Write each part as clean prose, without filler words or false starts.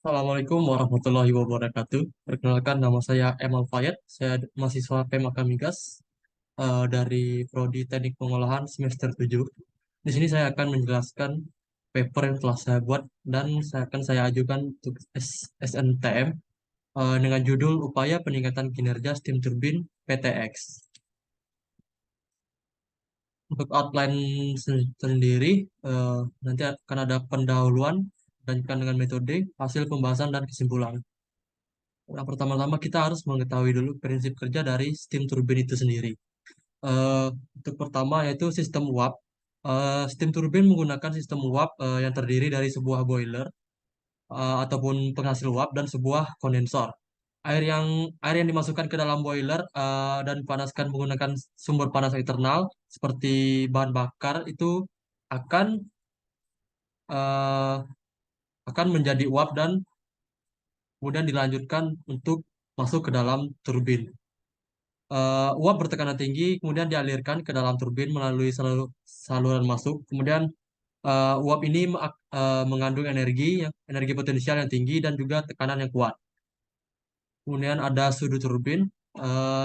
Assalamualaikum warahmatullahi wabarakatuh. Perkenalkan nama saya Emal Fayed. Saya mahasiswa PMAK Migas dari Prodi Teknik Pengolahan semester 7. Di sini saya akan menjelaskan paper yang telah saya buat dan saya ajukan untuk SNTM dengan judul Upaya Peningkatan Kinerja Steam Turbin PTX. Untuk outline sendiri, nanti akan ada pendahuluan dan dengan metode, hasil pembahasan dan kesimpulan. Nah, pertama-tama kita harus mengetahui dulu prinsip kerja dari steam turbine itu sendiri. Untuk pertama yaitu sistem uap. Steam turbine menggunakan sistem uap yang terdiri dari sebuah boiler ataupun penghasil uap dan sebuah kondensor. Air yang dimasukkan ke dalam boiler dan dipanaskan menggunakan sumber panas eksternal seperti bahan bakar itu akan eh, akan menjadi uap dan kemudian dilanjutkan untuk masuk ke dalam turbin. Uap bertekanan tinggi kemudian dialirkan ke dalam turbin melalui saluran masuk. Kemudian uap ini mengandung energi potensial yang tinggi dan juga tekanan yang kuat. Kemudian ada sudu turbin.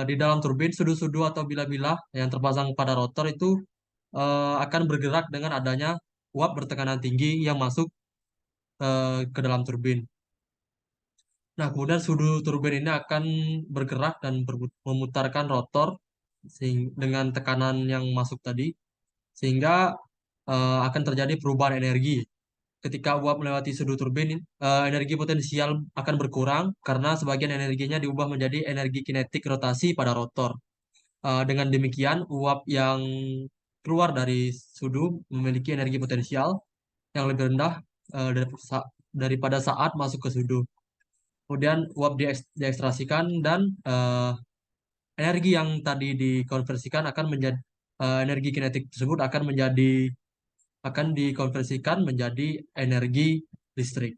Di dalam turbin sudu-sudu atau bilah-bilah yang terpasang pada rotor itu akan bergerak dengan adanya uap bertekanan tinggi yang masuk ke dalam turbin. Nah, kemudian sudu turbin ini akan bergerak dan memutarkan rotor dengan tekanan yang masuk tadi, sehingga akan terjadi perubahan energi. Ketika uap melewati sudut turbin, energi potensial akan berkurang karena sebagian energinya diubah menjadi energi kinetik rotasi pada rotor. Dengan demikian, uap yang keluar dari sudu memiliki energi potensial yang lebih rendah daripada saat masuk ke sudu. Kemudian uap diekstrasikan dan energi yang tadi dikonversikan akan menjadi energi kinetik tersebut akan dikonversikan menjadi energi listrik.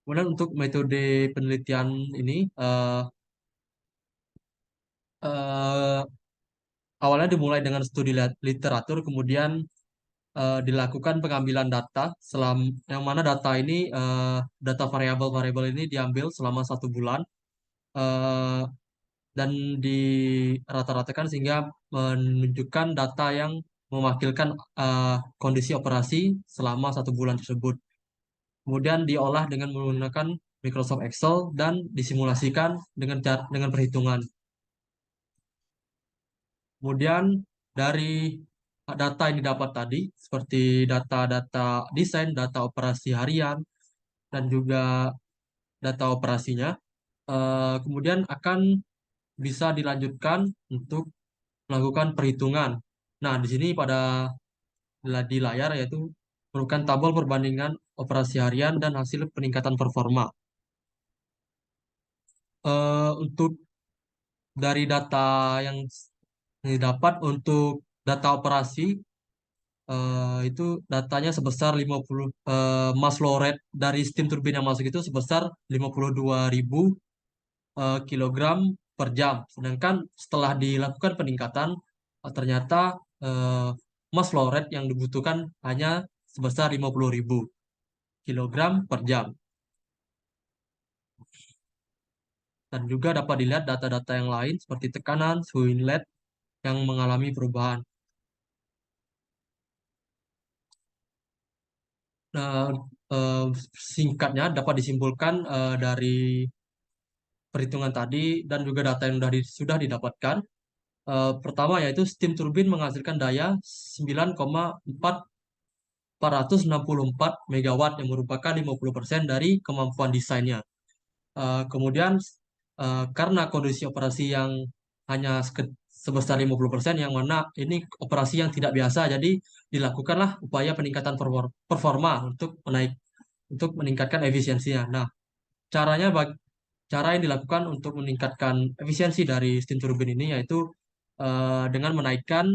Kemudian untuk metode penelitian ini eh, awalnya dimulai dengan studi literatur, kemudian dilakukan pengambilan data yang mana data variabel-variabel ini diambil selama 1 bulan eh, dan dirata-ratakan sehingga menunjukkan data yang mewakilkan kondisi operasi selama 1 bulan tersebut. Kemudian diolah dengan menggunakan Microsoft Excel dan disimulasikan dengan perhitungan. Kemudian dari data yang didapat tadi, seperti data-data desain, data operasi harian, dan juga data operasinya, kemudian akan bisa dilanjutkan untuk melakukan perhitungan. Nah, di sini di layar yaitu merupakan tabel perbandingan operasi harian dan hasil peningkatan performa. Untuk dari data yang didapat untuk data operasi itu datanya sebesar 50 mass flow rate dari steam turbin yang masuk itu sebesar 52.000 kilogram per jam. Sedangkan setelah dilakukan peningkatan ternyata eh, mass flow rate yang dibutuhkan hanya sebesar 50.000 kilogram per jam. Dan juga dapat dilihat data-data yang lain seperti tekanan, suhu inlet yang mengalami perubahan. Nah, eh, singkatnya dapat disimpulkan dari perhitungan tadi dan juga data yang sudah didapatkan. Pertama yaitu steam turbine menghasilkan daya 9,464 megawatt yang merupakan 50% dari kemampuan desainnya. Kemudian karena kondisi operasi yang hanya sebesar 50% yang mana ini operasi yang tidak biasa, jadi dilakukanlah upaya peningkatan performa untuk meningkatkan efisiensinya. Nah, caranya cara yang dilakukan untuk meningkatkan efisiensi dari steam turbine ini yaitu dengan menaikkan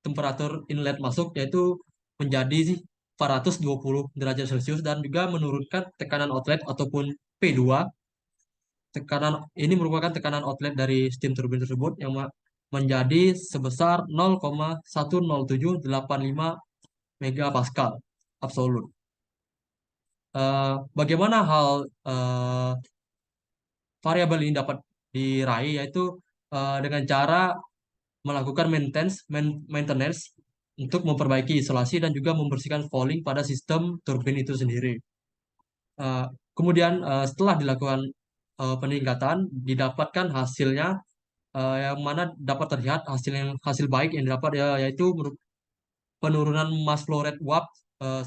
temperatur inlet masuk yaitu menjadi 420 derajat Celcius dan juga menurunkan tekanan outlet ataupun P2. Tekanan ini merupakan tekanan outlet dari steam turbine tersebut yang menjadi sebesar 0,10785 megapascal absolut. Bagaimana hal eh, variabel ini dapat diraih, yaitu dengan cara melakukan maintenance untuk memperbaiki isolasi dan juga membersihkan fouling pada sistem turbin itu sendiri. Eh, Kemudian setelah dilakukan peningkatan, didapatkan hasilnya yang mana dapat terlihat hasil baik yang didapat, ya, yaitu penurunan mass flow rate uap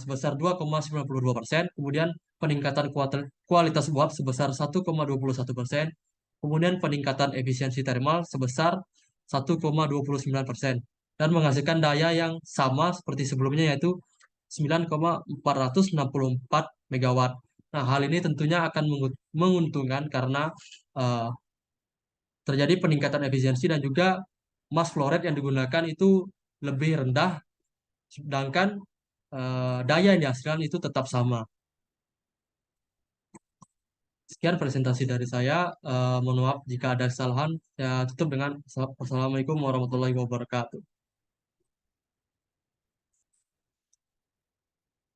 sebesar 2,92%, kemudian peningkatan kualitas uap sebesar 1,21%, kemudian peningkatan efisiensi thermal sebesar 1,29%, dan menghasilkan daya yang sama seperti sebelumnya, yaitu 9,464 megawatt. Nah, hal ini tentunya akan menguntungkan karena eh, terjadi peningkatan efisiensi dan juga mass flow rate yang digunakan itu lebih rendah, sedangkan daya yang dihasilkan itu tetap sama. Sekian presentasi dari saya. Mohon maaf jika ada kesalahan. Saya tutup dengan Assalamualaikum warahmatullahi wabarakatuh.